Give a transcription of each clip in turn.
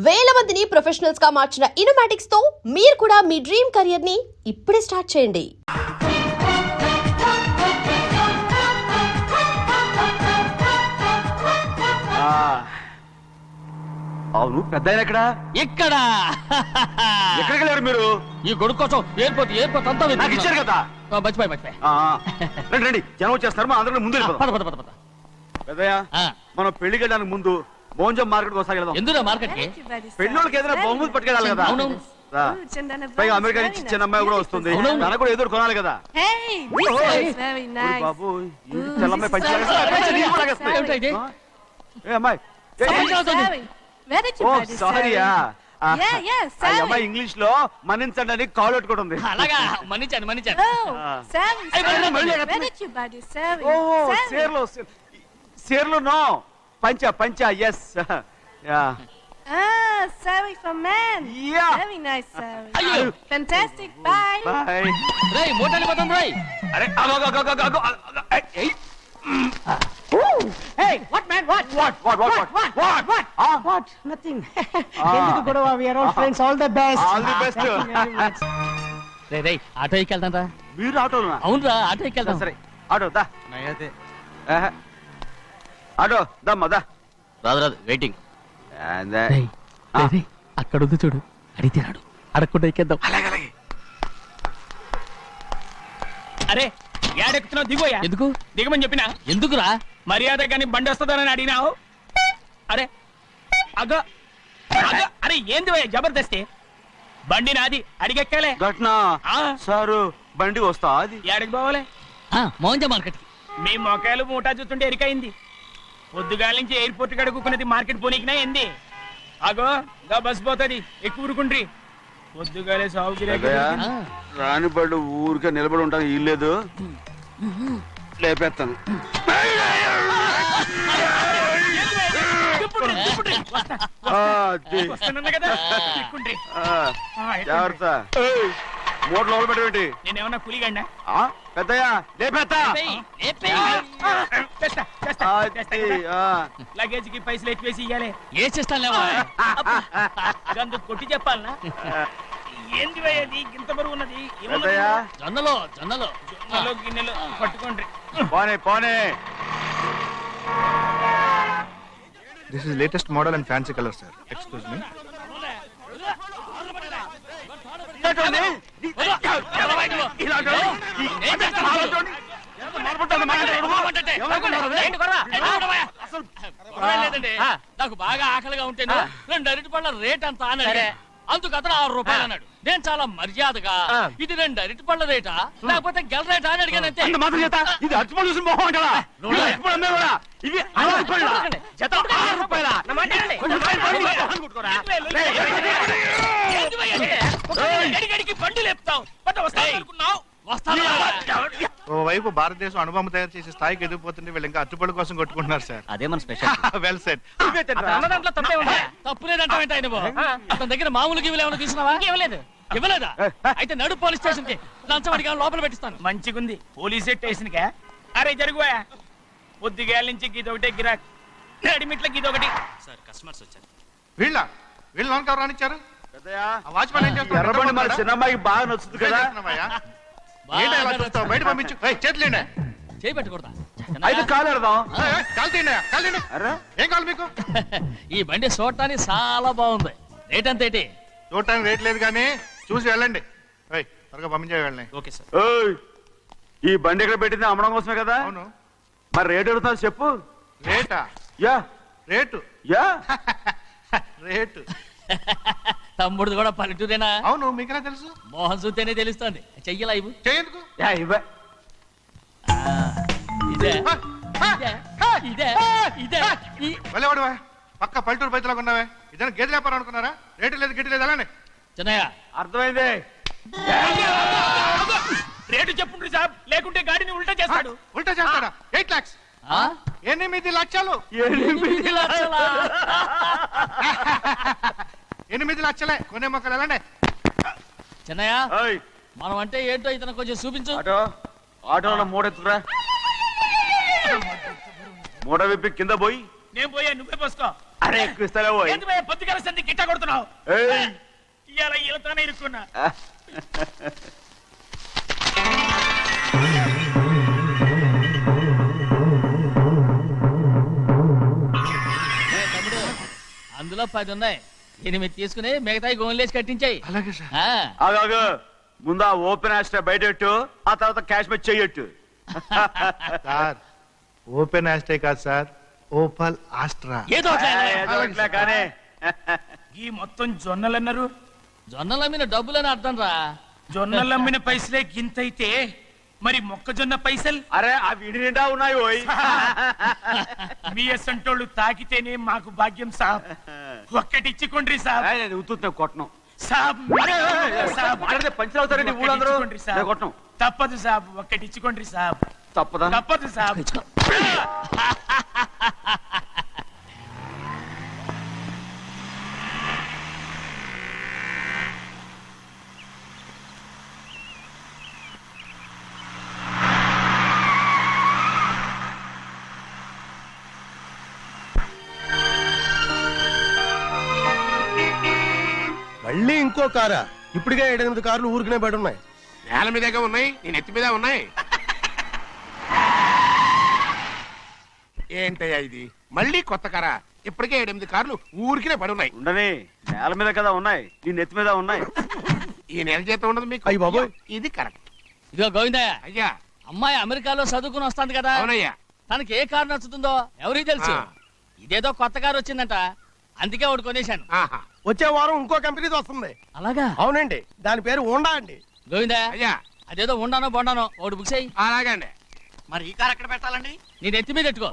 వేల మందిని ప్రొఫెషనల్స్ గా మార్చిన ఇనోమాటిక్స్ తో మీరు కూడా మీ డ్రీమ్ కెరియర్ ని ఇప్పుడే స్టార్ట్ చేయండి. అవును పెద్ద ఎక్కడ ఇక్కడ ఎక్కడికి వెళ్ళారు మీరు? ఈ గొడుగు కోసం ఎయిర్పోర్ట్ అంతా నాకు ఇచ్చారు కదా. మర్చిపోయి రండి రండి, జనం వచ్చేస్తారు. మా అందరం ముందు వెళ్ళిపోదాం. పెద్దయ్య, మనం పెళ్లికి వెళ్ళడానికి ముందు మోంజం మార్కెట్ ఒకసారి వెళ్దాం. ఎందుకు మార్కెట్ కి? పెళ్ళోళ్ళకి ఏదైనా బహుమతి పట్టుకెళ్ళాలి కదా. పైగా అమెరికా నుంచి చిన్న అమ్మాయి కూడా వస్తుంది, తనకు కూడా ఎదురు కొనాలి కదా. బాబు చెల్లమ్మాయి పంచి అమ్మాయి సారీయా అమ్మాయి ఇంగ్లీష్ లో మన్నించండి అని కాల్ పెట్టుకుంటుంది. అలాగా మన్నించాను. సేర్లు నో పంచా ఎస్. Sari for men. Yeah. Very nice, Sari. Ayyo. Fantastic. Bye. Bye. రేయ్ మోటార్ పోతాం రేయ్. అరే Hey, what man? What? What? Nothing. ఎందుకు గొడవ? We are all friends. All the best. All the best. Thank you very much. రేయ్ auto ఎక్కెళ్తాం రా. మీరు ఆటోనా? అవునరా ఆటో ఎక్కెళ్తాం. సరే ఆటో దా. ఆటో దమ్మా దా. రాదు వెయిటింగ్. అలాగే అక్కడ ఉంది చూడు, అడిగితే రాడు, అడగకుండా ఎక్కేద్దాం. అలాగే. అరే ఏడెక్కుతున్నావు? దిగోయా. ఎందుకు దిగమని చెప్పినా? ఎందుకురా? మర్యాద కానీ బండి వస్తుందని అడిగినావు. అరే అగో అరే ఏంది భయ్యా జబర్దస్తి? బండి నాది, అడిగెక్కాలే. ఘట్న సారు బండి వస్తా అది ఏడకి పోవాలే? మోంజ మార్కెట్. మీ మొక్కలు మూటా చూస్తుంటే ఎరికైంది. పొద్దుగాల నుంచి ఎయిర్పోర్ట్ కడుక్కున్నది మార్కెట్ పోనీకినా ఏంది? అగో గా బస్ పోతుంది, ఎక్కువ ఊరుకుండ్రి. పొద్దుగాలే సాగు రాని బళ్ళు ఊరికే నిలబడి ఉంటాను. ఇల్లేదు లేపేస్తాను. జాగ్రత్త. మూడు లోపల పెట్టేటి. నేనేమన్నా కూలిగండా? పెద్దయ్యా లేపేస్తా. లగేజ్ కి పైసలు ఎక్కువేసి ఇయ్యాలి. ఏ చేస్తాను గందు కొట్టి చెప్పాలనా? ఏంది భయ్యది ఇంత బరువు ఉన్నది? జొన్నలో గిన్నెలు పట్టుకోండి. పోనే This is latest model and fancy color, sir. Excuse me. నాకు బాగా ఆకలిగా ఉంటే 2 అరటి పళ్ళ రేట్ అంత అన్నాడు. అందుకు అతను 6 రూపాయలు అన్నాడు. నేను చాలా మర్యాదగా ఇది 2 అరటి పళ్ళ రేటా లేకపోతే గెల రేటా అని అడిగాను. అంతే. ఇది అరటిపళ్ళు చూసి మొహం అంటారా? ఇవి 6 రూపాయలు. బండి లేపుతావు ఓవైపు భారతదేశం అనుభవం తయారు చేసే స్థాయికి ఎదిగిపోతుంటే వీళ్ళు ఇంకా అట్టుపడి కోసం కొట్టుకుంటున్నారు సార్. అదే మన స్పెషల్. Well set. దాంట్లో తప్పే ఉంటాయి. తప్పులేదంటావేంట ఆయన అతని దగ్గర మామూలు గివ్వులు ఏమైనా తీసుకున్నావా? ఇవ్వలేదా? అయితే నడు పోలీస్ స్టేషన్ కి లంచం అడిగా లోపల పెట్టిస్తాను. మంచిగుంది పోలీస్ స్టేషన్ కా. అరే జరుగుయా. పొద్దుగాల నుంచి గీదొకటే గిరాక్, నడిమిట్ల గీదొకటి. సార్ కస్టమర్స్ వచ్చారు. వీళ్ళ లోన్ కవర్ రానిచ్చారు. వాచ్మెన్ ఏం చేస్తారు? ఎర్రబండి మన చిన్నమ్మాయికి బాగా నచ్చుతుంది కదా. బయట పంపించు. చేతులేండి. చేయి పెట్టకూడదా? అయితే కాలు ఎడదాం. ఏం కావాలి మీకు? ఈ బండి చూడటానికి చాలా బాగుంది. రేట్ అంత ఏంటి? చూడటానికి రేట్ లేదు కానీ చూసి వెళ్ళండి. త్వరగా పంపించే వెళ్ళండి. Okay sir. ఈ బండి ఎక్కడ పెట్టింది? అమ్మడం కోసమే కదా. అవును. మరి రేట్ ఎడుగుతా చెప్పు. రేటా? రేటు రేటు తమ్ముడు కూడా పల్లెటూరేనా? అవును. మీకెలా తెలుసు? మోహన్ చూస్తేనే తెలుస్తుంది. చెయ్యలా ఇవ్వు. చెయ్యకు. వెళ్ళేవాడువా? పక్క పల్లెటూరు బయటలాగా ఉన్నావే. ఇదైనా గేదె వ్యాపారం అనుకున్నారా? రేటు లేదు గిట్టు లేదు అలానే. చిన్నయ్య అర్థమైంది. రేటు చెప్పుండ్రి సాబ్, లేకుంటే గాడిని ఉల్టా చేస్తాడు. ఉల్టా చేస్తాడా? 8 lakhs. 8 లక్షలు. 8 లక్షలే. కొనే మొక్కలు ఎలాంటి? చిన్నయ్య మనం అంటే ఏంటో ఇతను కొంచెం చూపించు. ఆటోలో మూడెత్తురా. మూడ విప్పి కింద పోయి నేను పోయా, నువ్వే పోసుకో. అరే ఎక్కువ ఇస్తారా? ఎందుకు పొద్దుగాల సంధి గిట్ట కొడుతున్నావు ఏయ్! ఇవాళ ఈలతోనే ఇరుక్కున్నా తమ్ముడు అందులో 10 ఉన్నాయి 8 తీసుకుని మిగతాయి గోన్లేసి కట్టించాయి అలాగే సార్. ఆగాగు ముందు ఆ ఓపెన్ ఆస్ట్రా బయటెట్టు ఆ తర్వాత క్యాష్ మెచ్ చెయ్యట్టు సార్ ఓపెన్ ఆస్ట్రే కాదు సార్, ఓపల్ ఆస్ట్రా. ఏదో ఒకటి అలా. ఏదో ఒకటిలే కానీ ఈ మొత్తం జొన్నలు అన్నారు జొన్నల మీద డబ్బులని అర్థం రా జొన్నలు అమ్మిన పైసలే గింతైతే మరి మొక్కజొన్న పైసలు అరే ఆ విడి నిండా ఉన్నాయి ఓయ్ మీ అసంటోళ్ళు తాకితేనే మాకు భాగ్యం సాబ్ ఒక్కటి ఇచ్చుకోండి సాబ్ ఏయ్, నేను ఉత్తున్నా కొట్టను సాబ్ సాబ్ మాట్లాడితే పంచర్ అవుతారండి ఊళ్ళందరూ ఇచ్చుకోండి సాబ్. నేను కొట్టను తప్పదు సాబ్ ఒక్కటి ఇచ్చుకోండి సాబ్ తప్పదా తప్పదు సాబ్ మళ్ళీ ఇంకో కారా? ఇప్పటికే 7-8 కార్లు ఊరికనే బయట ఉన్నాయి. నేల మీదగా ఉన్నాయి, నేను ఎత్తి మీద ఉన్నాయి. ఏంటయ్యా ఇది మళ్ళీ కొత్త కారా? ఇప్పటికే 7-8 కార్లు ఊరికినే పడి ఉన్నాయి. ఉండని నేల మీద కదా ఉన్నాయి నీ నెత్తి మీద ఉన్నాయి ఈ నెల జీతం ఉండదు మీకు. అయ్య బాబోయ్. ఇది కరెక్ట్. ఇదిగో గోవిందయ్య అయ్యా అమ్మాయి అమెరికాలో చదువుకుని వస్తుంది కదా అవునయ్యా. తనకి ఏ కారు నచ్చుతుందో ఎవరికి తెలుసు ఆ. ఇదేదో కొత్త కారు వచ్చిందంట అందుకే ఒకటి కొనేశాను ఆహా. వచ్చే వారం ఇంకో కంపెనీది వస్తుంది. అలాగా అవునండి, దాని పేరు హోండా అండి. గోవిందయ్య అయ్యా అదేదో ఉండానో బొండానో ఒకటి బుక్ చేయి అలాగండి. మరి ఈ కార్ ఎక్కడ పెట్టాలండి నీ నెత్తి మీద పెట్టుకో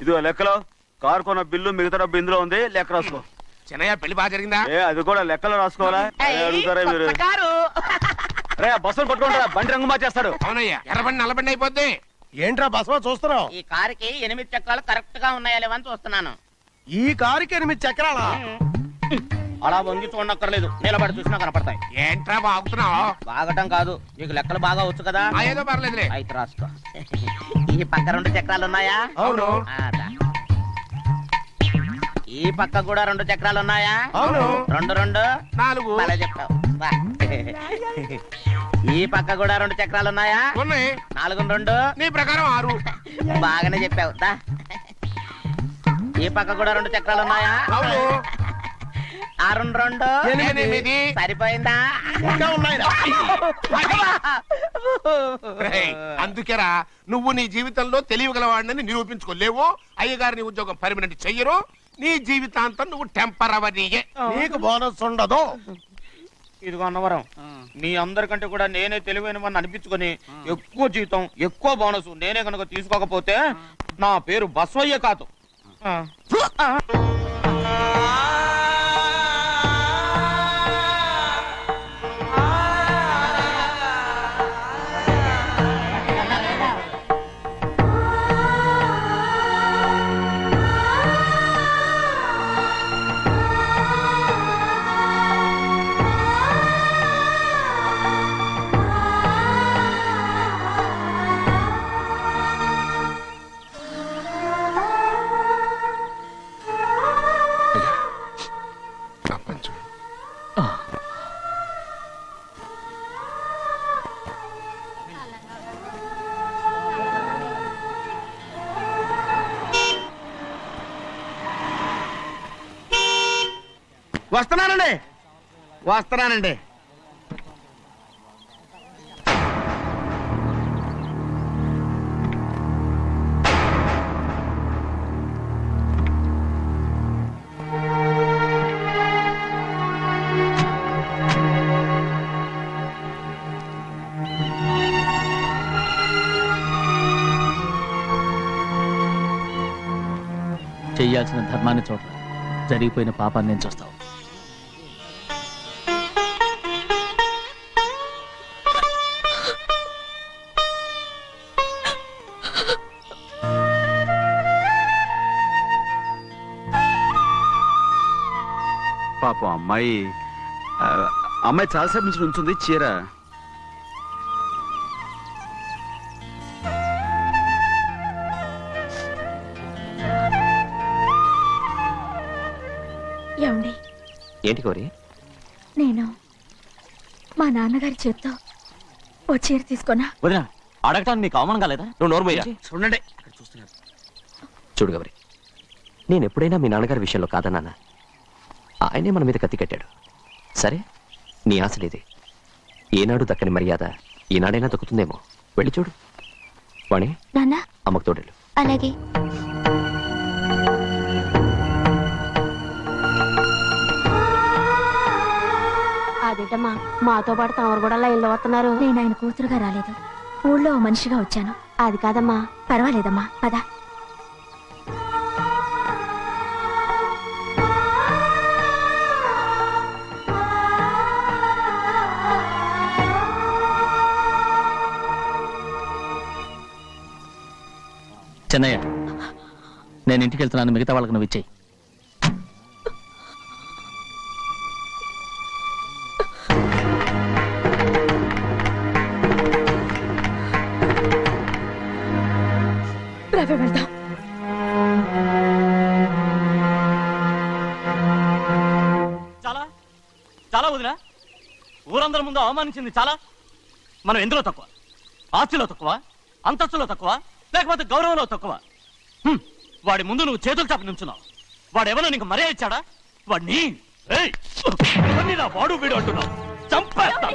ఇదిగో లెక్కలో కారు కొన్న బిల్లు మిగతా డబ్బు ఇందులో ఉంది లెక్క రాసుకో చిన్నయ్య పెళ్లి బాగా జరిగిందా? ఏ అది కూడా లెక్కలో రాసుకోవాలా అదే అడుగుతారా మీరు రే బస్సులు పట్టుకుంటారా బండి రంగు మార్చేస్తాడు అవునయ్యా, ఎర్రబండి నల్లబండి అయిపోద్ది. ఏంట్రా బసవా చూస్తున్నావు? ఈ కారుకి 8 చక్రాలు కరెక్ట్ గా ఉన్నాయా లేవని చూస్తున్నాను. ఈ కారుకి 8 చక్రాలా? అలా వంగి చూడక్కర్లేదు, నిలబడి చూసినా కనపడతాయి. ఏంట్రా బాగుతున్నావు? బాగటం కాదు, నీకు లెక్కలు బాగా వచ్చు కదా. ఏదో పర్లేదులే. అయితే రాసుకో. ఈ పక్క 2 చక్రాలు ఉన్నాయా? అవును. ఆ, దా. ఈ పక్క కూడా 2 చక్రాలు ఉన్నాయా? అవును. 2 2 4 భలే చెప్పావు. బా. ఈ పక్క కూడా 2 చక్రాలు ఉన్నాయా? ఉన్నాయి. 4 2 నీ ప్రకారం 6. బాగానే చెప్పావు. దా. ఈ పక్క కూడా 2 చక్రాలు ఉన్నాయా? అవును. 6 2 8. సరిపోయిందా? ఇంకా ఉన్నాయిరా. రేయ్, అందుకేరా నువ్వు నీ జీవితంలో తెలియగలవాడిని నిరూపించుకోలేవు. అయ్యగారు నీ ఉద్యోగం పర్మనెంట్ చెయ్యరు. నీ జీవితాంతం నువ్వు టెంపరవరీయే. నీకు బోనస్ ఉండదు. ఇదిగో అన్నవరం, మీ అందరికంటే కూడా నేనే తెలివైన అనిపించుకొని ఎక్కువ జీతం ఎక్కువ బోనస్ నేనే కనుక తీసుకోకపోతే నా పేరు బస్వయ్య కాదు. వస్తున్నానండి. చెయ్యాల్సిన ధర్మాన్ని చూడరా జరిగిపోయిన పాపాన్ని నేను చూస్తావు. పాపం అమ్మాయి చాలాసేపు నుంచి ఉంచుంది చీర ఏంటి కోరి? నేను మా నాన్నగారి చేత్తో ఓ చీర తీసుకున్నా. వదినా అడగటానికి నీకు అవమానం కాలేదా? నువ్వు నోర్మయ్యా. చూడండి అక్కడ చూస్తున్నారు. చూడు గౌరి, నేను ఎప్పుడైనా మీ నాన్నగారి విషయంలో కాదన్నానా? ఆయనే మన మీద కత్తి కట్టాడు. సరే, నీ ఆశలేదే. ఏనాడు దక్కని మర్యాద ఈనాడైనా దక్కుతుందేమో. వెళ్ళి చూడు. వాణి, నాన్న అమ్మకు తోడేళ్ళు. అలాగే. అదేటమ్మా, మాతో పాటు తమరు కూడా లైన్లో వస్తున్నారు. నేను ఆయన కూతురుగా రాలేదు, ఊళ్ళో ఓ మనిషిగా వచ్చాను. అది కాదమ్మా. పర్వాలేదమ్మా, పద. చెన్నయ్య, నేను ఇంటికి వెళ్తున్నాను. మిగతా వాళ్ళకి నువ్వు ఇచ్చేయి. రవి, వెళ్దాం. చాలా చాలా వదినా, ఊరందరి ముందు అవమానించింది చాలా. మనం ఎందులో తక్కువ? ఆస్తిలో తక్కువ? అంతస్తులో తక్కువ? లేకపోతే గౌరవంలో తక్కువ? వాడి ముందు నువ్వు చేతులు చాపి నుంచున్నావు. వాడెవరో నీకు మర్యాద ఇచ్చాడా? వాడిని వాడు వీడు అంటున్నావు. చంపేస్తా.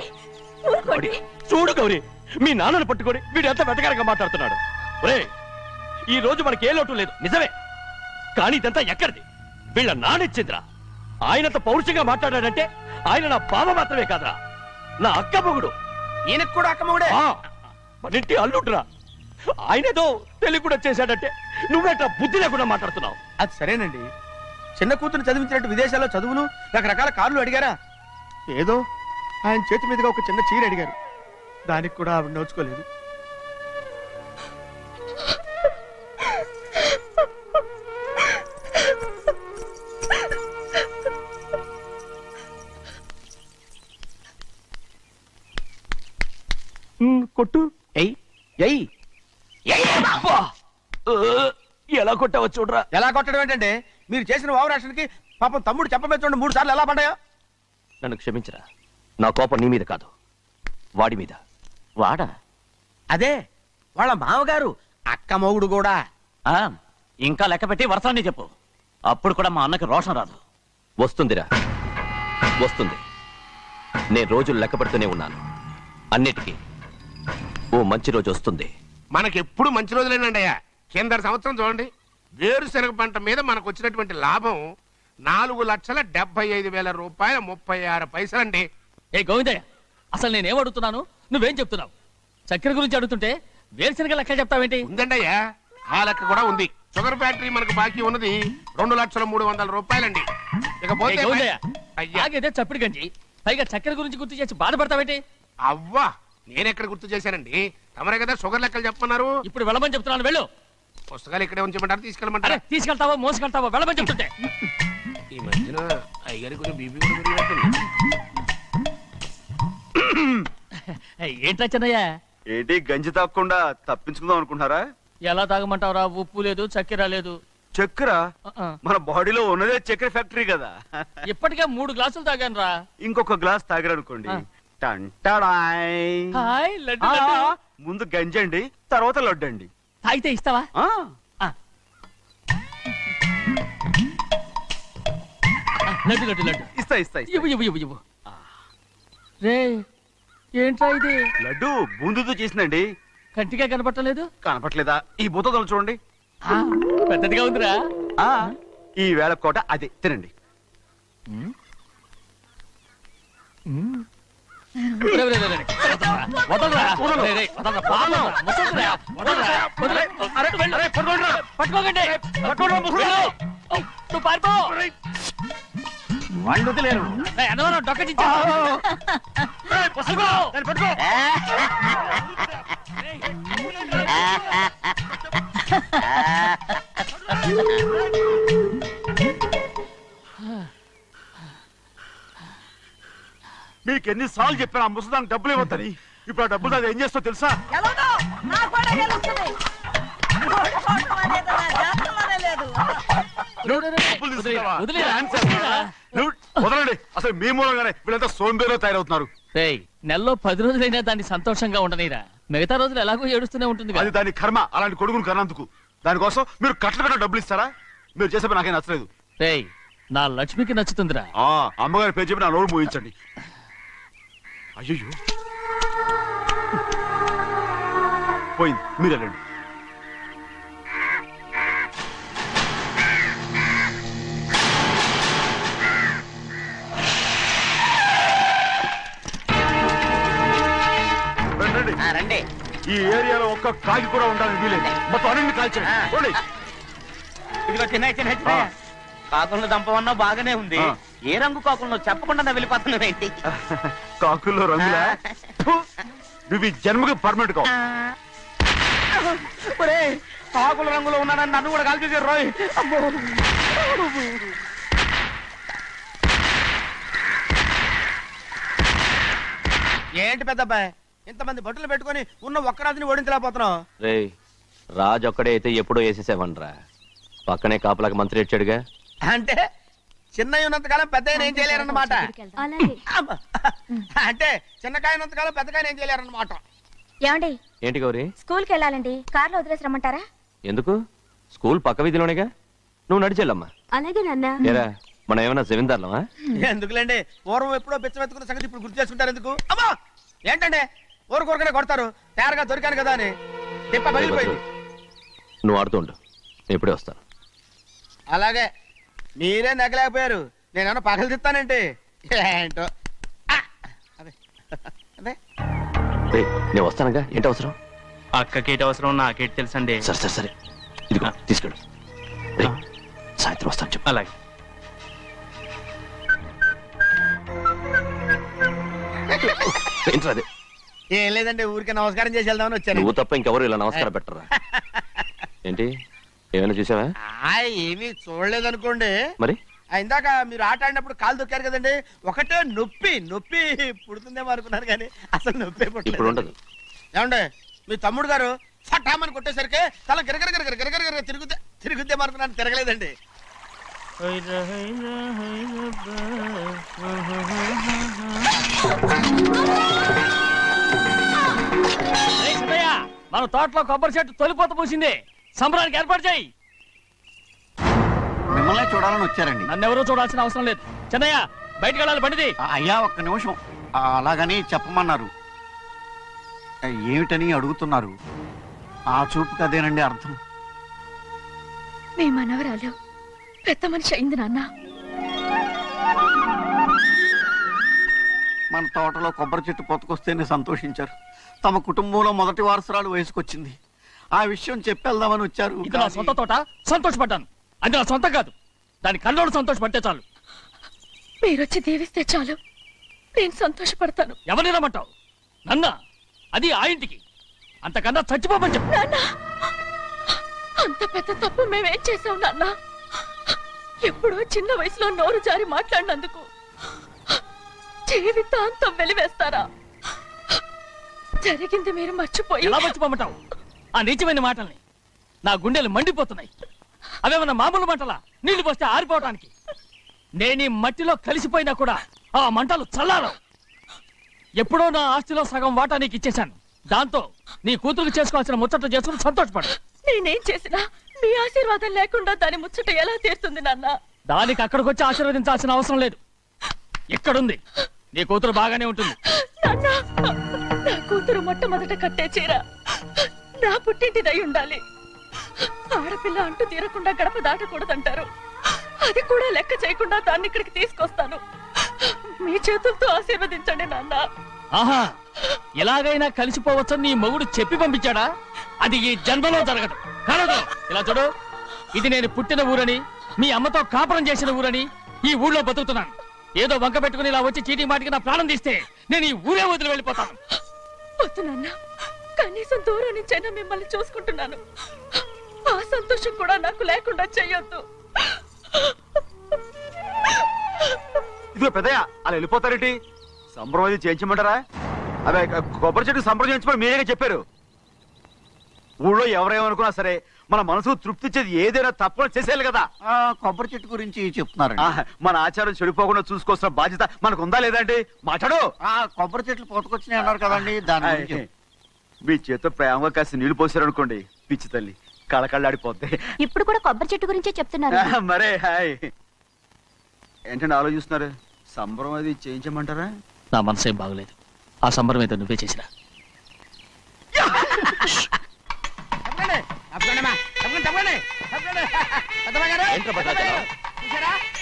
చూడు గౌరీ, మీ నాన్నను పట్టుకొని వీడు ఎంత వెతకారంగా మాట్లాడుతున్నాడు. ఈ రోజు మనకి ఏ లోటు లేదు, నిజమే. కానీ ఇదంతా ఎక్కడిది? వీళ్ళ నానిచ్చిందిరా. ఆయనంత పౌరుషంగా మాట్లాడాడంటే ఆయన నా బావ మాత్రమే కాదురా, నా అక్క మొగుడు. ఈయనకు కూడా అక్క మొగుడే. మనింటి అల్లుడురా. ఆయనేదో తెలివి కూడా చేశాడంటే నువ్వేట్లా బుద్ధి లేకుండా మాట్లాడుతున్నావు. అది సరేనండి, చిన్న కూతురు చదివించినట్టు విదేశాల్లో చదువులు రకరకాల కార్లు అడిగారా? ఏదో ఆయన చేతి మీదుగా ఒక చిన్న చీర అడిగారు, దానికి కూడా ఆవిడ నోచుకోలేదు. కొట్టు. ఎలా కొట్టావో చూడరా. ఎలా కొట్టడం ఏంటంటే, మీరు చేసిన వావరాక్షణకి పాపం తమ్ముడు చెప్పబెట్టండి 3 సార్లు ఎలా పడ్డాయో. నన్ను క్షమించరా. నా కోపం నీ మీద కాదు, వాడి మీద. వాడా? అదే వాళ్ళ మామగారు అక్క మొగుడు కూడా. ఇంకా లెక్క పెట్టి వరసాన్ని చెప్పు. అప్పుడు కూడా మా అన్నకి రోషం రాదు. వస్తుందిరా, వస్తుంది. నేను రోజులు లెక్క పెడుతూనే ఉన్నాను. అన్నిటికీ ఓ మంచి రోజు వస్తుంది. మనకెప్పుడు మంచి రోజులేనండి అయ్యా. కింద సంవత్సరం చూడండి, వేరుశనగ పంట మీద మనకు వచ్చినటువంటి లాభం 4,75,000 రూపాయల 36 పైసలండి. ఏ గోవిందయ్య, అసలు నేనేం అడుగుతున్నాను, నువ్వేం చెప్తున్నావు? చక్కెర గురించి అడుగుతుంటే వేరుశనగ లెక్క చెప్తావేంటి? ఉందండి అయ్యా, ఆ లెక్క కూడా ఉంది. షుగర్ ఫ్యాక్టరీ మనకు బాకీ ఉన్నది 2,03,00,000 రూపాయలండి. ఇకపోతే ఆగేదే చప్పిడి గంజి, పైగా చక్కెర గురించి గుర్తు చేసి బాధపడతావేంటి? అవ్వా, నేనెక్కడ గుర్తు చేశానండి? తమరే కదా షుగర్ లెక్కలు చెప్పమన్నారు. ఇప్పుడు వెళ్ళమని చెప్తున్నాను, వెళ్ళు. పుస్తకాలు ఇక్కడే ఉంచమంటారు, తీసుకెళ్ళమంటారా? తీసుకెళ్తావా మోసుకెళ్తావా? వెళ్ళమని చెప్తుంటే. ఈ మధ్యన అయ్యగారి కొంచెం బీపీ కూడా పెరిగినట్టుంది. ఏంట్రా చెన్నయ్య? ఏంటి గంజి తాగకుండా తప్పించుకుందాం అనుకుంటున్నారా? ఎలా తాగమంటావురా? ఉప్పు లేదు, చక్కెర లేదు. చక్కెర మన బాడీలో ఉన్నదే చక్కెర ఫ్యాక్టరీ కదా. ఇప్పటికే 3 గ్లాసులు తాగాను రా. ఇంకొక గ్లాస్ తాగారనుకోండి, ముందు గంజండి, తర్వాత లడ్డండి. తాగితే ఇస్తావా? లడ్డు లడ్డు లడ్డు ఇస్తా ఇస్తా. ఇవ్వు ఇవ్వు ఇవ్వు ఇవ్వు. రే, ఏంట్రా ఇది? లడ్డు బూందుతో చేసిందండి. కంటిగా కనపట్టలేదు. కనపట్లేదా? ఈ బూతలు చూడండి, పెద్దదిగా ఉందిరా. ఈ వేళ కోట అదే తినండి. వాళ్ళు వదిలేరు. డొక్క మీకు ఎన్నిసార్లు చెప్పాను ఆ ముసదానికి డబ్బులు ఇవ్వద్దని. ఇప్పుడు ఆ డబ్బులు అది ఏం చేస్తో తెలుసా? వదిలేరా? వదలండి. అసలు మీ మూలంగానే వీళ్ళంతా సోంబేలో తయారవుతున్నారు. రేయ్, నెలలో 10 రోజులైనా దాన్ని సంతోషంగా ఉండనీరా. మిగతా రోజులు ఎలాగో ఏడుస్తూనే ఉంటుంది అది దాని కర్మ. అలాంటి కొడుకును కన్నందుకు దానికోసం మీరు కట్ల డబ్బులు ఇస్తారా? మీరు చేసే పని నాకేం నచ్చలేదు. రేయ్, నా లక్ష్మికి నచ్చుతుందిరా. అమ్మగారి పేరు చెప్పి నా నోరు మూయించండి. అయ్యో పోయింది, మీరు వెళ్ళండి. రండి. ఈ ఏరియాలో ఒక్క కాకి కూడా ఉండాలని వీలేదు. మొత్తం అన్ని కాల్చండి. ఇదిగో చిన్న కాకులను దంపమన్నా బాగానే ఉంది. ఏ రంగు కాకులను చెప్పకుండా వెళ్ళిపోతున్నావు ఏంటి? కాకుల్లో రంగులా? నువ్వు ఈ జన్మకి పర్మనెంట్ కావు. కాకుల రంగులో ఉన్నానని నన్ను కూడా కాల్ చేశారు రోయ్. ఏంటి పెద్దబ్బాయి, ఇంతమంది బట్టలు పెట్టుకొని ఉన్న ఒక్క రాజుని ఓడించలేకపోతున్నావు? రే, రాజు ఒక్కడే అయితే ఎప్పుడో వేసేసేవనరా. పక్కనే కాపలాకి మంత్రి ఇచ్చాడుగా. అంటే చిన్నయ్య ఉన్నంతకాలం పెద్ద ఏం చేయలేరన్నమాట. అంటే చిన్నకాయ ఉన్నంతకాలం పెద్దకాయ ఏం చేయలేరన్నమాట. ఏమండి, ఏంటి గౌరీ? స్కూల్కి వెళ్ళాలండి. కార్లో వదిలేసి రమ్మంటారా? ఎందుకు? స్కూల్ పక్క వీధిలోనేగా, నువ్వు నడిచెళ్ళమ్మా. అలాగే నాన్న. ఏరా, మనం ఏమన్నా జమీందార్లమా? ఎందుకులేండి, పూర్వం ఎప్పుడో బెచ్చమెత్తుకున్న సంగతి ఇప్పుడు గుర్తు చేసుకుంటారు ఎందుకు? అమ్మా ఏంటంటే ఊరుకోరుకనే కొడతారు. తయారుగా దొరికాను కదా అని తిప్ప పగిలిపోయింది. నువ్వు ఆడుతూ ఉండు, నేను ఇప్పుడే వస్తాను. అలాగే, మీరే నెగ్గలేకపోయారు, నేనేమన్నా పగలు తిస్తానంటే ఏంటో. అదే అదే రే, నేను వస్తానుగా. ఏంటి అవసరం? అక్కకేటి అవసరం నాకేటి తెలుసండి. సరే సరే సరే, ఇదిగో తీసుకెళ్ళు. రే, సాయంత్రం వస్తాను చెప్పు. అలాగే. ఏంట్రా అది? ఏం లేదండి, ఊరికే నమస్కారం చేసి వెళ్దామని వచ్చాను. నువ్వు తప్ప ఇంకెవరు ఇలా నమస్కారం పెట్టరా? ఏంటి, ఏమైనా చూసావా? ఏమీ చూడలేదనుకోండి. మరి ఇందాక మీరు ఆట ఆడినప్పుడు కాలు దొక్కారు కదండి, ఒకటే నొప్పి నొప్పి పుడుతుందేమో అనుకున్నాను కానీ అసలు నొప్పి ఇప్పుడు ఉండదు. ఏమండి, మీ తమ్ముడు గారు ఫటామని కొట్టేసరికి తల గిరగిర తిరుగుద్దేమో అనుకున్నాను, తిరగలేదండి. మన తోటలో కొబ్బరి చెట్టు తొలిపోత పూసింది. సంబరానికి ఏర్పాటు చేయి. మిమ్మల్ని చూడాలని వచ్చారండి. నన్నెవరూ చూడాల్సిన అవసరం లేదు. చెన్నయ్య, బయటికి వెళ్ళాలి. బండిది. అయ్యా, ఒక్క నిమిషం. అలాగని చెప్పమన్నారు. ఏమిటని అడుగుతున్నారు? ఆ చూపుకి అదేనండి అర్థం. మీ మనవరాలు పెద్ద మనిషి అయింది నాన్న. మన తోటలో కొబ్బరి చెట్టు పొత్తుకొస్తేనే సంతోషించారు. తమ కుటుంబంలో మొదటి వారసురాలు వయసుకొచ్చింది. ఆ విషయం చెప్పేద్దామని వచ్చారు. ఇది నా సొంత తోట, సంతోషపడ్డాను. అది నా సొంతం కాదు. దాని కన్నోడు సంతోషపడితే చాలు. మీరొచ్చి దీవిస్తే చాలు, నేను సంతోషపడతాను. ఎవరిని రమ్మంటావు? నన్న? అది ఆ ఇంటికి. అంతకన్నా చచ్చిపోమని చెప్పు. నాన్న, అంత పెద్ద తప్పు మేమేం చేసాం నాన్న? ఎప్పుడో చిన్న వయసులో నోరు జారి మాట్లాడినందుకు జీవితాంతం వెలివేస్తారా? జరిగింది మీరు మర్చిపోయి. ఎలా మర్చిపోమంటావు ఆ నీచమైన మాటల్ని? నా గుండెలు మండిపోతున్నాయి. అవేమన్నా మామూలు మంటలా? నీళ్లు పోస్తే ఆరిపోవటానికి. నేను ఈ మట్టిలో కలిసిపోయినా కూడా ఆ మంటలు చల్లారవు. ఎప్పుడో నా ఆస్తిలో సగం వాటా నీకు ఇచ్చేశాను. దాంతో నీ కూతురు చేసుకోవాల్సిన ముచ్చట చేసుకుని సంతోషపడు. నేనేం చేసినా మీ ఆశీర్వాదం లేకుండా దాని ముచ్చట ఎలా తీరుతుంది నాన్న? దానికి అక్కడికి వచ్చి ఆశీర్వదించాల్సిన అవసరం లేదు. ఎక్కడుంది? నీ కూతురు బాగానే ఉంటుంది. నాన్న, నా కూతురు మొట్టమొదట కట్టే చీర నా పుట్టింటిదై ఉండాలి. ఆడపిల్ల అంటూ తీరకుండా గడప దాటకూడదంటారు. అది కూడా లెక్క చేయకుండా దాన్ని ఇక్కడికి తీసుకొస్తాను. మీ చేతులతో ఆశీర్వదించండి నాన్న. ఆహా, ఎలాగైనా కలిసిపోవచ్చని నీ మొగుడు చెప్పి పంపించాడా? అది ఈ జన్మలో జరగదు. కాదు, ఇలా చూడు. ఇది నేను పుట్టిన ఊరని, మీ అమ్మతో కాపురం చేసిన ఊరని ఈ ఊళ్ళో బతుకుతున్నాను. ఏదో వంక పెట్టుకుని ఇలా వచ్చి చీటీ మాటికి నా ప్రాణం తీస్తే నేను ఈ ఊరే వదిలి వెళ్ళిపోతాను. వద్దు నాన్న, కనీసం దూరం నుంచైనా మిమ్మల్ని చూసుకుంటున్నాను. ఆ సంతోషం కూడా నాకు లేకుండా చెయ్యొద్దు. ఇదిగో పెద్దయ్య, అలా వెళ్ళిపోతారేంటి? సంబరం అది చేయించమంటారా? అదే కొబ్బరి చెట్టు సంబరం చేయించమని మీరేగా చెప్పారు. ఊళ్ళో ఎవరేమనుకున్నా సరే మన మనసు తృప్తి ఇచ్చేది ఏదైనా తప్పకుండా చేసేయాలి కదా. కొబ్బరి చెట్టు గురించి చెప్తున్నారు. మన ఆచారం చెడిపోకుండా చూసుకోవాల్సిన బాధ్యత మనకు ఉందా లేదండి? మాట్లాడు. కొబ్బరి చెట్లు పోతకొచ్చినాయి అన్నారు కదండి, దాని గురించి. మీ చేత ప్రేమగా కాసి నీళ్లు పోసారనుకోండి, పిచ్చి తల్లి కళకళ్ళాడిపోద్ది. ఇప్పుడు కూడా కొబ్బరి చెట్టు గురించే చెప్తున్నారు. మరే హాయ్ ఏంటంటే ఆలోచిస్తున్నారు? సంబరం అది చేయించమంటారా? నా మనసు ఏం బాగలేదు. ఆ సంబరం ఏదో నువ్వే చేసినా.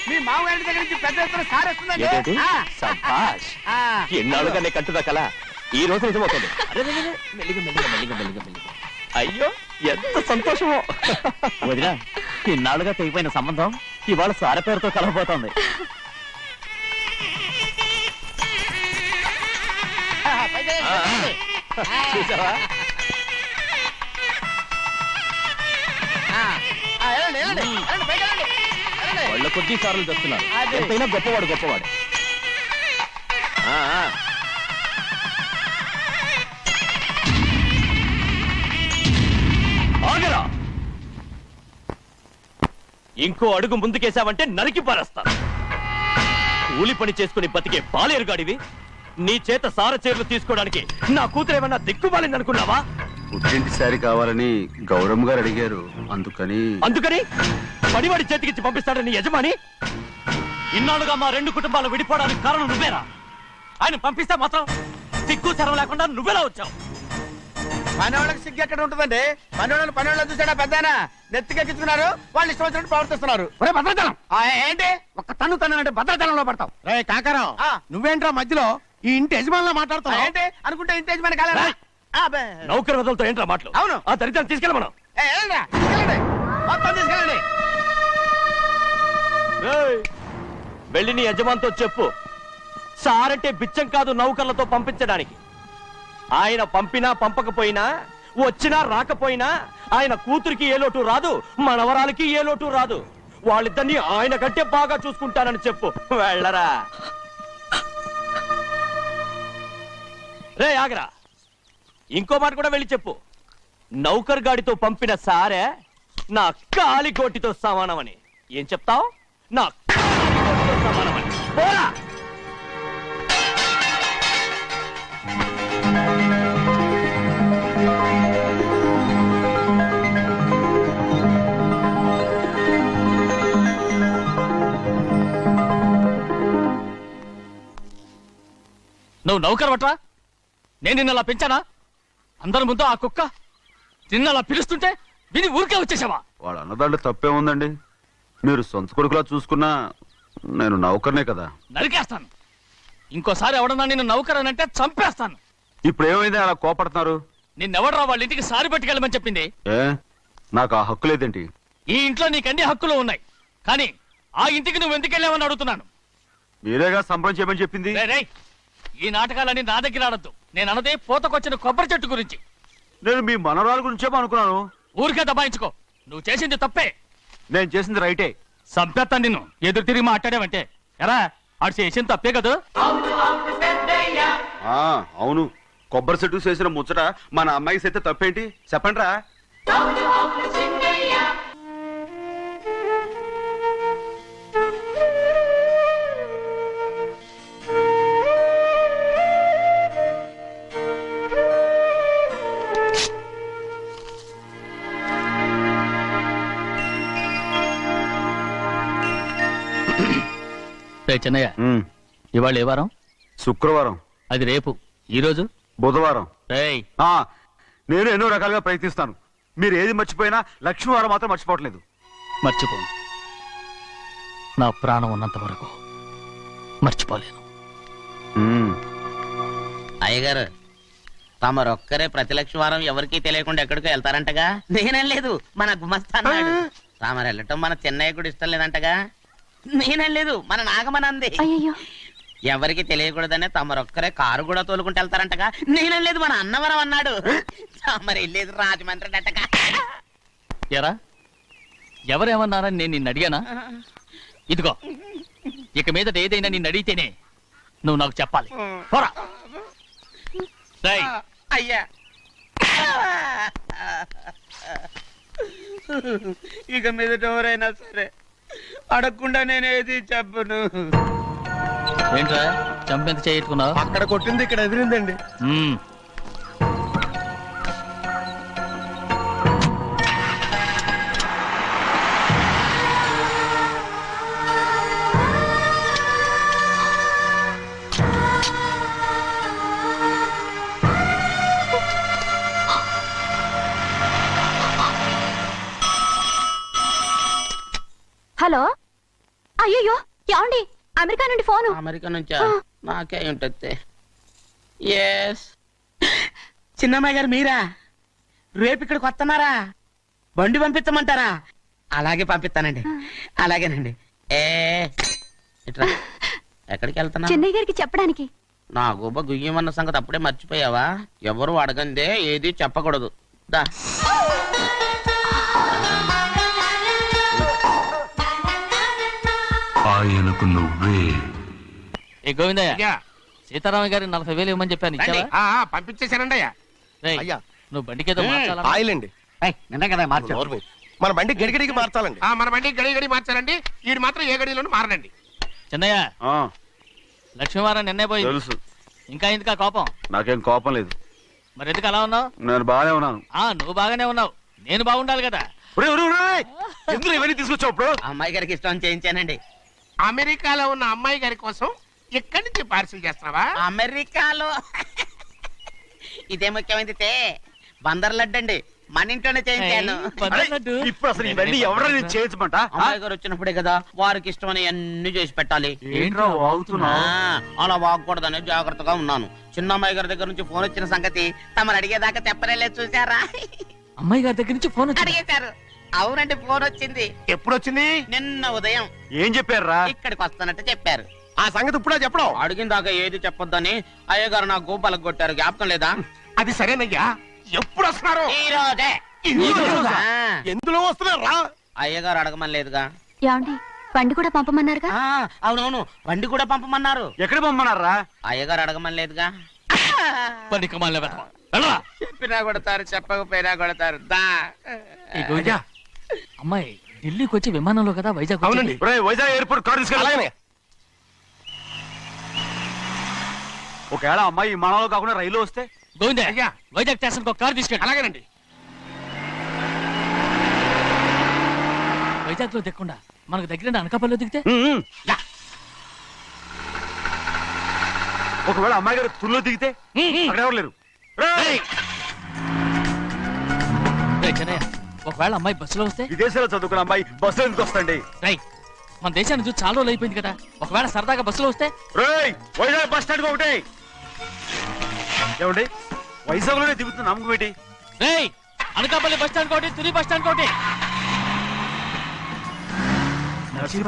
మీ మామగారి దగ్గర నుంచి పెద్ద ఎత్తున సార్ వస్తుందండి. ఎన్నాళ్ళుగానే కట్టుదా కల ఈ రోజు నిజమవుతుంది. అయ్యో ఎంత సంతోషమో. వదినా, ఇన్నాళ్ళుగా తెగిపోయిన సంబంధం ఇవాళ సార పేరుతో కలవబోతోంది. వాళ్ళ కొద్ది సార్లు తెస్తున్నారు. ఎంతైనా గొప్పవాడు గొప్పవాడు. ఆగరా, ఇంకో అడుగు ముందుకేశావంటే నరికి పారేస్తాను. కూలి పని చేసుకుని బతికే బాలేరుగాడివి నీ చేత సార చీరలు తీసుకోవడానికి నా కూతురేమన్నా దిక్కుమాలిందనుకున్నావా? పుట్టింటి సారి కావాలని గౌరమ్మ గారు అడిగారు, అందుకని పడివాడి చేతికిచ్చి పంపిస్తాడని యజమాని. ఇన్నాళ్ళుగా మా రెండు కుటుంబాలు విడిపోవడానికి కారణం నువ్వేరా? ఆయన పంపిస్తే మాత్రం సిగ్గు శరం లేకుండా నువ్వెలా వచ్చావు? పనివాళ్ళకి సిగ్గు ఎక్కడ ఉంటుందండి? పనివాళ్ళని చూసాడా పెద్ద నెత్తికెక్కించుకున్నారు, వాళ్ళు ఇష్టం వచ్చినట్టు ప్రవర్తిస్తున్నారు. భద్రాచలం ఏంటి ఒక్క తన్ను తనంటే భద్రాచలంలో పడతావు. రే కాకారం, నువ్వేంట్రా మధ్యలో ఈ ఇంటి యజమానిలో మాట్లాడుతావు? ఏంటి అనుకుంటే ఇంటి యజమాని కాలేదా? నౌకర్ వదలతో ఏంట్రా మాటలు? అవును, ఆ దరిద్రాన్ని తీసుకెళ్ళమను. మొత్తం తీసుకెళ్ళండి. వెళ్ళి నీ యజమానితో చెప్పు, సారంటే బిచ్చం కాదు నౌకర్లతో పంపించడానికి. ఆయన పంపినా పంపకపోయినా, వచ్చినా రాకపోయినా ఆయన కూతురికి ఏ లోటు రాదు, మనవరాలకి ఏ లోటు రాదు. వాళ్ళిద్దరినీ ఆయన కంటే బాగా చూసుకుంటానని చెప్పు. వెళ్ళరా. రే ఆగరా, ఇంకో మాట కూడా వెళ్ళి చెప్పు. నౌకర్ గాడితో పంపిన సారే నా కాలిగోటితో సమానమని. ఏం చెప్తావు? నా కాలిగోటితో సమానమని. పోరా. నువ్వు నౌకర్ వట్రా? నేను నిన్న అలా పెంచానా? అందరి ముందు ఆ కుక్క నిన్న అలా పిలుస్తుంటే విని ఊరికే వచ్చేసావా? వాడు అన్నదాంట్లో తప్పే ఉందండి. మీరు సొంత కొడుకులా చూసుకున్నా నేను నౌకర్నే కదా. నరికేస్తాను. ఇంకోసారి ఎవడన్నా నిన్ను నౌకర్ అని అంటే చంపేస్తాను. ఇప్పుడు ఏమైంది అలా కోపడుతున్నారు? నిన్నెవడరా వాళ్ళ ఇంటికి సారి పట్టుకెళ్ళమని చెప్పింది? ఏ నాకు ఆ హక్కు లేదేంటి? ఈ ఇంట్లో నీకు అన్ని హక్కులు ఉన్నాయి, కానీ ఆ ఇంటికి నువ్వు ఎందుకు వెళ్ళావని అడుగుతున్నాను. మీరేగా సంబరం చేయమని చెప్పింది. ఈ నాటకాలన్నీ నా దగ్గర ఆడద్దు. నేను అన్నదే పూతకొచ్చిన కొబ్బరి చెట్టు గురించి. నేను మీ మనవరాల గురించేమో అనుకున్నాను. ఊరికే దబాయించుకో. నువ్వు చేసింది తప్పే. నేను చేసింది రైటే. సంపేత్తాను నిన్ను ఎదురు తిరిగి మాట్లాడావంటే. ఎరా ఆడు చేసింది తప్పే కదా? అవును, కొబ్బరి చెట్టు చేసిన ముచ్చట మన అమ్మాయికి చేస్తే తప్పేంటి చెప్పండి రా. చిన్నయ్య, ఇవాళ ఏ వారం? శుక్రవారం. అది రేపు. ఈ రోజు బుధవారం. నేను ఎన్నో రకాలుగా ప్రయత్నిస్తాను. మీరు ఏది మర్చిపోయినా లక్ష్మీవారం మాత్రం మర్చిపోవట్లేదు. మర్చిపోను. నా ప్రాణం ఉన్నంత వరకు మర్చిపోలేను. అయ్యగారు, తమరొక్కరే ప్రతి లక్ష్మీవారం ఎవరికీ తెలియకుండా ఎక్కడికో వెళ్తారంటగా? నేనేం లేదు, మన గుమస్తా అన్నాడు. తామరు వెళ్ళటం మన చెన్నయ్య కూడా ఇష్టం లేదంటగా? నేనేం లేదు, మన నాగమనంది. ఎవరికి తెలియకూడదనే తమరొక్కరే కారు కూడా తోలుకుంటూ వెళ్తారంటగా? నేనేం లేదు, మన అన్నవరం అన్నాడు. తమరు వెళ్ళేది రాజమండ్రి అంటగా. ఎరా ఎవరేమన్నారని నేను నిన్ను అడిగానా? ఇదిగో, ఇక మీదట ఏదైనా నిన్ను అడిగితేనే నువ్వు నాకు చెప్పాలి. పోరా. అయ్యా ఇక మీదట ఎవరైనా సరే అడగకుండా నేనేది చెప్పను. ఏంట్రా చంపెంత చేయించుకున్నావు? అక్కడ కొట్టింది ఇక్కడ ఎదిరిందండి. హలో, అయ్యో ఏమండి? అమెరికా నుండి ఫోను. అమెరికా నుంచా? నాకే ఉంటుంది. ఎస్, చిన్నమ్మాయి గారు మీరా? రేపు ఇక్కడికి వస్తున్నారా? బండి పంపించమంటారా? అలాగే పంపిస్తానండి. అలాగేనండి. ఇట్రా. ఎక్కడికి వెళ్తున్నా? చెన్నై గారికి చెప్పడానికి. నా గుబ్బ గుయ్యమన్న సంగతి అప్పుడే మర్చిపోయావా? ఎవరు అడగందే ఏది చెప్పకూడదు. దా. ఆయనకు నువ్వే. ఏ గోవిందయ్య, సీతారామ గారి 40,000 ఇవ్వమని చెప్పాను, ఇచ్చావా? పంపించేశానండి అయ్యా. అయ్యా, నువ్వు బండికేదో మార్చాలా? ఆయిల్ అండి. నిన్న కదా మార్చారు. మన బండి గడిగడికి మార్చాలండి. మన బండి గడి మార్చారండి. వీడు మాత్రం ఏ గడిలోనూ మారనండి. చిన్నయ్య, లక్ష్మీవారం నిన్నే పోయింది. తెలుసు. ఇంకా ఎందుకా కోపం? నాకేం కోపం లేదు. మరి ఎందుకు అలా ఉన్నావు? నేను బాగానే ఉన్నాను. నువ్వు బాగానే ఉన్నావు, నేను బాగుండాలి కదా. ఎందుకు ఇవన్నీ తీసుకొచ్చావు? ఇప్పుడు అమ్మాయి గారికి ఇష్టం చేయించానండి. అమెరికాలో ఉన్న అమ్మాయి గారి కోసం ఎక్కడి నుంచి పార్సిల్ చేస్తున్నావా? అమెరికాలో ఇదే ముఖ్యమైనది. బందర్ లడ్డు అండి, మన ఇంట్లోనే చేయించాను. ఇప్పుడు అసలు ఇవన్నీ ఎవరైనా చేయించమంట? అమ్మాయి గారు వచ్చినప్పుడే కదా వారికి ఇష్టమని అన్ని చేసి పెట్టాలి. ఏంట్రా వాగుతున్నావ్? అలా వాగకూడదని జాగ్రత్తగా ఉన్నాను. చిన్న అమ్మాయి గారి దగ్గర నుంచి ఫోన్ వచ్చిన సంగతి తమరు అడిగేదాకా చెప్పలేదు. చూసారా? అమ్మాయి గారి దగ్గర నుంచి ఫోన్ అడిగేశారు. అవునండి, ఫోన్ వచ్చింది. ఎప్పుడు వచ్చింది? నిన్న ఉదయం. ఏం చెప్పారా? ఇక్కడికి వస్తానంటే చెప్పారు. ఆ సంగతి ఇప్పుడే చెప్పడం. అడిగిన దాకా ఏది చెప్పొద్దని అయ్యగారు నా గోపాలకు కొట్టారు. జ్ఞాపకం లేదా? అది సరేనయ్యా. ఎప్పుడు వస్తున్నారు? ఈ రోజే. ఎందులో వస్తున్నారా? అయ్యగారు అడగమని లేదుగా. ఏమండి, బండి కూడా పంపమన్నారుగా? అవునవును, బండి కూడా పంపమన్నారు. ఎక్కడ పంపమన్నారా? అయ్యగారు అడగమని లేదుగా. చెప్పినా కొడతారు, చెప్పకపోయినా కొడతారు. దా. అమ్మాయి ఢిల్లీకి వచ్చి విమానంలో కదా వైజాగ్. అవునండి, వైజాగ్ ఎయిర్పోర్ట్ కార్ తీసుకెళ్ళి. ఒకవేళ అమ్మాయి విమానంలో కాకుండా రైలు వస్తే? గోవిందే, వైజాగ్ స్టేషన్ ఒక కార్ తీసుకెళ్ళి. అలాగేనండి. వైజాగ్ లో దిక్కుండా మనకు దగ్గర అనకాపల్లిలో దిగితే? ఒకవేళ అమ్మాయి గారు తుల్లో దిగితే? అక్కడ ఎవరు లేరు. ఒకవేళ అమ్మాయి బస్సులో వస్తే? విదేశాల్లో చదువుకున్న అమ్మాయి బస్సులో ఎందుకు వస్తండి? మన దేశాన్ని చూసి చాలా రోజులు అయిపోయింది కదా, ఒకవేళ సరదాగా బస్సులో వస్తే? వైజాగ్ బస్ స్టాండ్ ఒకటి. ఏమండి, వైజాగ్ లోనే దిగుతున్న నమ్మకం ఏంటి? అనకాపల్లి బస్ స్టాండ్ కోటి, తుని బస్ స్టాండ్ కోటి.